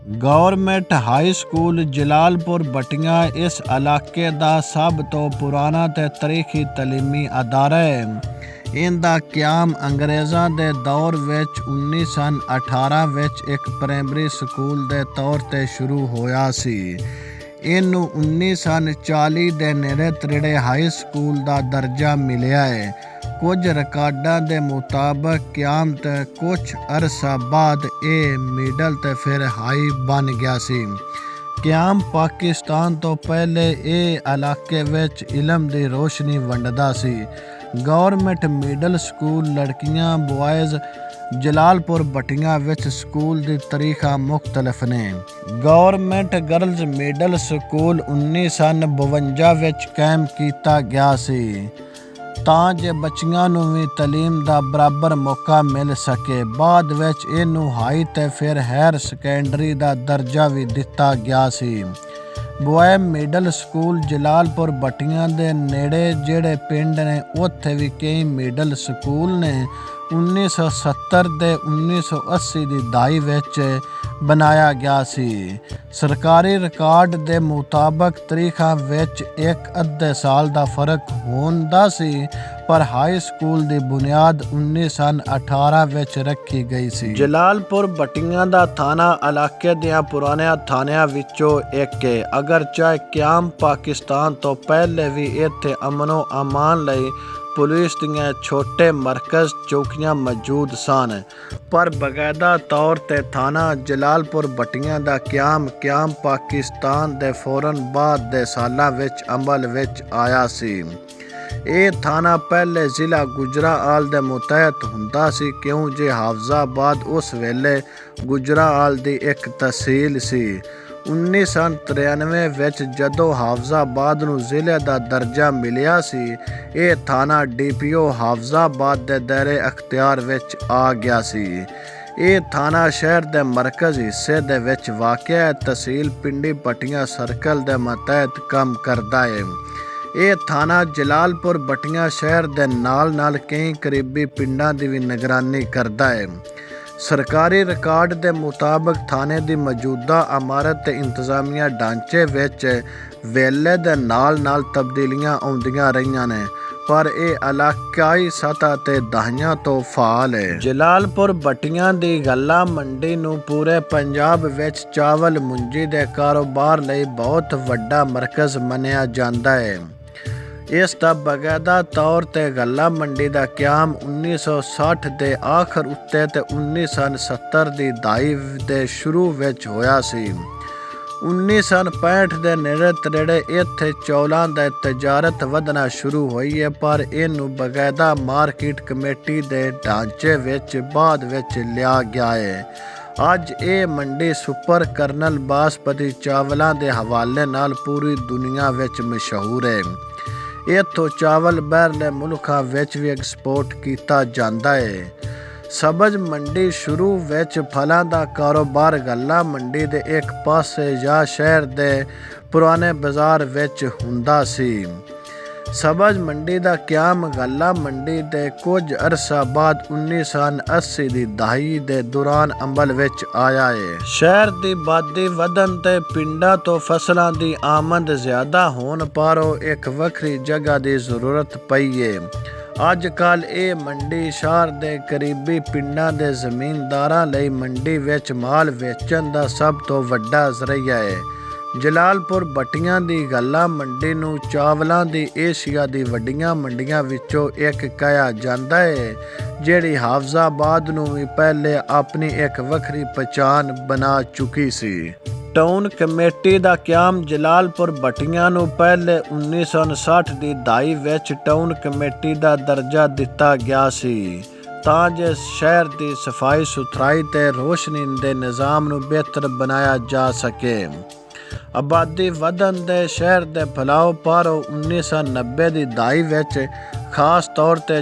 Government high school Jalalpur ਬਟੀਆਂ ਇਸ ਇਲਾਕੇ ਦਾ ਸਭ ਤੋਂ ਪੁਰਾਣਾ ਤੇ ਤਾਰੀਖੀ ਤਾਲੀਮੀ ਅਦਾਰਾ ਹੈ। ਇਹਦਾ ਕਿਆਮ ਅੰਗਰੇਜ਼ਾਂ ਦੇ ਦੌਰ ਵਿੱਚ 1918 ਵਿੱਚ ਇੱਕ ਪ੍ਰਾਇਮਰੀ ਸਕੂਲ ਦੇ ਤੌਰ ਤੇ ਸ਼ੁਰੂ ਹੋਇਆ ਸੀ। ਇਹਨੂੰ 1940 ਦੇ ਨੇੜੇ ਤੇੜੇ ਹਾਈ ਸਕੂਲ ਦਾ ਦਰਜਾ ਮਿਲਿਆ ਹੈ। ਕੁਝ ਰਿਕਾਰਡਾਂ ਦੇ ਮੁਤਾਬਕ ਕਿਆਮ ਤੇ ਕੁਝ ਅਰਸਾ ਬਾਅਦ ਇਹ ਮਿਡਲ ਤੇ ਫਿਰ ਹਾਈ ਬਣ ਗਿਆ ਸੀ। ਕਿਆਮ ਪਾਕਿਸਤਾਨ ਤੋਂ ਪਹਿਲੇ ਇਹ ਇਲਾਕੇ ਵਿੱਚ ਇਲਮ ਦੀ ਰੋਸ਼ਨੀ ਵੰਡਦਾ ਸੀ। ਗੌਰਮੈਂਟ ਮਿਡਲ ਸਕੂਲ ਲੜਕੀਆਂ ਬॉयਜ਼ ਜਲਾਲਪੁਰ ਬਟੀਆਂ ਵਿੱਚ ਸਕੂਲ ਦੀ ਤਾਰੀਖਾਂ ਮੁਖਤਲਿਫ ਨੇ। ਗੌਰਮੈਂਟ ਗਰਲਜ਼ ਮਿਡਲ ਸਕੂਲ 1952 ਵਿੱਚ ਕਾਇਮ ਕੀਤਾ ਗਿਆ ਸੀ ਤਾਂ ਜੇ ਬੱਚੀਆਂ ਨੂੰ ਵੀ ਤਾਲੀਮ ਦਾ ਬਰਾਬਰ ਮੌਕਾ ਮਿਲ ਸਕੇ। ਬਾਅਦ ਵਿੱਚ ਇਹਨੂੰ ਹਾਈ ਤੇ ਫਿਰ ਹਾਇਰ ਸੈਕੰਡਰੀ ਦਾ ਦਰਜਾ ਵੀ ਦਿੱਤਾ ਗਿਆ ਸੀ। ਬॉय ਮਿਡਲ ਸਕੂਲ ਜਲਾਲਪੁਰ ਬਟੀਆਂ ਦੇ ਨੇੜੇ ਜਿਹੜੇ ਪਿੰਡ ਨੇ ਉੱਥੇ ਵੀ ਕਈ ਮਿਡਲ ਸਕੂਲ ਨੇ। 1970 ਦੇ 1980 ਦੀ ਦਹਾਈ ਵਿੱਚ ਬਣਾਇਆ ਗਿਆ ਸੀ। ਸਰਕਾਰੀ ਰਿਕਾਰਡ ਦੇ ਮੁਤਾਬਕ ਤਾਰੀਖਾਂ ਵਿੱਚ ਇੱਕ ਅੱਧੇ ਸਾਲ ਦਾ ਫਰਕ ਹੁੰਦਾ ਸੀ, ਪਰ ਹਾਈ ਸਕੂਲ ਦੀ ਬੁਨਿਆਦ 1918 ਵਿੱਚ ਰੱਖੀ ਗਈ ਸੀ। ਜਲਾਲਪੁਰ ਬਟੀਆਂ ਦਾ ਥਾਣਾ ਇਲਾਕੇ ਦੀਆਂ ਪੁਰਾਣਿਆਂ ਥਾਣਿਆਂ ਵਿੱਚੋਂ ਇੱਕ ਹੈ। ਅਗਰਚੇ ਕਿਆਮ ਪਾਕਿਸਤਾਨ ਤੋਂ ਪਹਿਲੇ ਵੀ ਇੱਥੇ ਅਮਨੋ ਅਮਾਨ ਲਈ ਪੁਲਿਸ ਦੀਆਂ ਛੋਟੇ ਮਰਕਜ਼ ਚੌਕੀਆਂ ਮੌਜੂਦ ਸਨ, ਪਰ ਬਾਕਾਇਦਾ ਤੌਰ ਤੇ ਥਾਣਾ ਜਲਾਲਪੁਰ ਬਟੀਆਂ ਦਾ ਕਿਆਮ ਪਾਕਿਸਤਾਨ ਦੇ ਫੌਰਨ ਬਾਅਦ ਦੇ ਸਾਲਾਂ ਵਿੱਚ ਅਮਲ ਵਿੱਚ ਆਇਆ ਸੀ। ਇਹ ਥਾਣਾ ਪਹਿਲੇ ਜ਼ਿਲ੍ਹਾ ਗੁਜਰਾਂਵਾਲ ਦੇ ਮੁਤਹਿਤ ਹੁੰਦਾ ਸੀ, ਕਿਉਂ ਜੇ ਹਾਫਜ਼ਾਬਾਦ ਉਸ ਵੇਲੇ ਗੁਜਰਾਂਵਾਲ ਦੀ ਇੱਕ ਤਹਿਸੀਲ ਸੀ। 1993 ਵਿੱਚ ਜਦੋਂ ਹਾਫਜ਼ਾਬਾਦ ਨੂੰ ਜ਼ਿਲ੍ਹੇ ਦਾ ਦਰਜਾ ਮਿਲਿਆ ਸੀ, ਇਹ ਥਾਣਾ DPO ਹਾਫਜ਼ਾਬਾਦ ਦੇ ਦਾਇਰੇ ਅਖਤਿਆਰ ਵਿੱਚ ਆ ਗਿਆ ਸੀ। ਇਹ ਥਾਣਾ ਸ਼ਹਿਰ ਦੇ ਮਰਕਜ਼ ਹਿੱਸੇ ਦੇ ਵਿੱਚ ਵਾਕਿਆ ਹੈ। ਤਹਿਸੀਲ ਪਿੰਡੀ ਬਟੀਆਂ ਸਰਕਲ ਦੇ ਮਤਹਿਤ ਕੰਮ ਕਰਦਾ ਹੈ। ਇਹ ਥਾਣਾ ਜਲਾਲਪੁਰ ਬਟੀਆਂ ਸ਼ਹਿਰ ਦੇ ਨਾਲ ਕਈ ਕਰੀਬੀ ਪਿੰਡਾਂ ਦੀ ਵੀ ਨਿਗਰਾਨੀ ਕਰਦਾ ਹੈ। ਸਰਕਾਰੀ ਰਿਕਾਰਡ ਦੇ ਮੁਤਾਬਕ ਥਾਣੇ ਦੀ ਮੌਜੂਦਾ ਇਮਾਰਤ ਤੇ ਇੰਤਜ਼ਾਮੀਆ ਢਾਂਚੇ ਵਿੱਚ ਵੇਲੇ ਦੇ ਨਾਲ ਤਬਦੀਲੀਆਂ ਆਉਂਦੀਆਂ ਰਹੀਆਂ ਨੇ, ਪਰ ਇਹ ਇਲਾਕਾਈ ਸਤ੍ਹਾ ਤੇ ਦਹਾਕਿਆਂ ਤੋਂ ਫਾਲ ਹੈ। ਜਲਾਲਪੁਰ ਬਟੀਆਂ ਦੀ ਗੱਲਾ ਮੰਡੀ ਨੂੰ ਪੂਰੇ ਪੰਜਾਬ ਵਿੱਚ ਚਾਵਲ ਮੁੰਜੀ ਦੇ ਕਾਰੋਬਾਰ ਲਈ ਬਹੁਤ ਵੱਡਾ ਮਰਕਜ਼ ਮੰਨਿਆ ਜਾਂਦਾ ਹੈ। ਇਸ ਦਾ ਬਾਕਾਇਦਾ ਤੌਰ ਤੇ ਗੱਲਾ ਮੰਡੀ ਦਾ ਕਿਆਮ 1960 ਦੇ ਆਖਰ ਉੱਤੇ ਤੇ 1970 ਦੀ ਦਹਾਈ ਦੇ ਸ਼ੁਰੂ ਵਿੱਚ ਹੋਇਆ ਸੀ। 1965 ਦੇ ਨੇੜੇ ਤੇੜੇ ਇੱਥੇ ਚੌਲਾਂ ਦੀ ਤਜਾਰਤ ਵਧਣਾ ਸ਼ੁਰੂ ਹੋਈ ਹੈ, ਪਰ ਇਹਨੂੰ ਬਾਕਾਇਦਾ ਮਾਰਕੀਟ ਕਮੇਟੀ ਦੇ ਢਾਂਚੇ ਵਿੱਚ ਬਾਅਦ ਵਿੱਚ ਲਿਆ ਗਿਆ ਹੈ। ਅੱਜ ਇਹ ਮੰਡੀ ਸੁਪਰ ਕਰਨਲ ਬਾਸਪਤੀ ਚਾਵਲਾਂ ਦੇ ਹਵਾਲੇ ਨਾਲ ਪੂਰੀ ਦੁਨੀਆ ਵਿੱਚ ਮਸ਼ਹੂਰ ਹੈ। ਇੱਥੋਂ ਚਾਵਲ ਬਾਹਰਲੇ ਮੁਲਕਾਂ ਵਿੱਚ ਵੀ ਐਕਸਪੋਰਟ ਕੀਤਾ ਜਾਂਦਾ ਹੈ। ਸਬਜ਼ ਮੰਡੀ ਸ਼ੁਰੂ ਵਿੱਚ ਫਲਾਂ ਦਾ ਕਾਰੋਬਾਰ ਗੱਲਾ ਮੰਡੀ ਦੇ ਇੱਕ ਪਾਸੇ ਜਾਂ ਸ਼ਹਿਰ ਦੇ ਪੁਰਾਣੇ ਬਾਜ਼ਾਰ ਵਿੱਚ ਹੁੰਦਾ ਸੀ। ਸਬਜ਼ ਮੰਡੀ ਦਾ ਕਿਆਮ ਗੱਲਾ ਮੰਡੀ ਦੇ ਕੁਝ ਅਰਸਾ ਬਾਅਦ 1980 ਦੀ ਦਹਾਈ ਦੇ ਦੌਰਾਨ ਅਮਲ ਵਿੱਚ ਆਇਆ ਹੈ। ਸ਼ਹਿਰ ਦੀ ਆਬਾਦੀ ਵਧਣ ਤੇ ਪਿੰਡਾਂ ਤੋਂ ਫਸਲਾਂ ਦੀ ਆਮਦ ਜ਼ਿਆਦਾ ਹੋਣ ਪਾਰੋਂ ਇੱਕ ਵੱਖਰੀ ਜਗ੍ਹਾ ਦੀ ਜ਼ਰੂਰਤ ਪਈ ਹੈ। ਅੱਜ ਕੱਲ੍ਹ ਇਹ ਮੰਡੀ ਸ਼ਹਿਰ ਦੇ ਕਰੀਬੀ ਪਿੰਡਾਂ ਦੇ ਜ਼ਮੀਨਦਾਰਾਂ ਲਈ ਮੰਡੀ ਵਿੱਚ ਮਾਲ ਵੇਚਣ ਦਾ ਸਭ ਤੋਂ ਵੱਡਾ ਜ਼ਰੀਆ ਹੈ। ਜਲਾਲਪੁਰ ਬਟੀਆਂ ਦੀ ਗੱਲਾ ਮੰਡੀ ਨੂੰ ਚਾਵਲਾਂ ਦੀ ਏਸ਼ੀਆ ਦੀ ਵੱਡੀਆਂ ਮੰਡੀਆਂ ਵਿੱਚੋਂ ਇੱਕ ਕਿਹਾ ਜਾਂਦਾ ਹੈ, ਜਿਹੜੀ ਹਾਫਜ਼ਾਬਾਦ ਨੂੰ ਵੀ ਪਹਿਲੇ ਆਪਣੀ ਇੱਕ ਵੱਖਰੀ ਪਛਾਣ ਬਣਾ ਚੁੱਕੀ ਸੀ। ਟਾਊਨ ਕਮੇਟੀ ਦਾ ਕਿਆਮ ਜਲਾਲਪੁਰ ਬਟੀਆਂ ਨੂੰ ਪਹਿਲੇ 1959 ਦੀ ਦਹਾਈ ਵਿੱਚ ਟਾਊਨ ਕਮੇਟੀ ਦਾ ਦਰਜਾ ਦਿੱਤਾ ਗਿਆ ਸੀ, ਤਾਂ ਜੇ ਸ਼ਹਿਰ ਦੀ ਸਫਾਈ ਸੁਥਰਾਈ ਤੇ ਰੋਸ਼ਨੀ ਦੇ ਨਿਜ਼ਾਮ ਨੂੰ ਬਿਹਤਰ ਬਣਾਇਆ ਜਾ ਸਕੇ। ਆਬਾਦੀ ਵਧਣ ਦੇ ਸ਼ਹਿਰ ਦੇ ਫੈਲਾਅ ਪਾਰੋਂ 1990 ਦੀ ਦਹਾਈ ਵਿੱਚ ਖਾਸ ਤੌਰ ਤੇ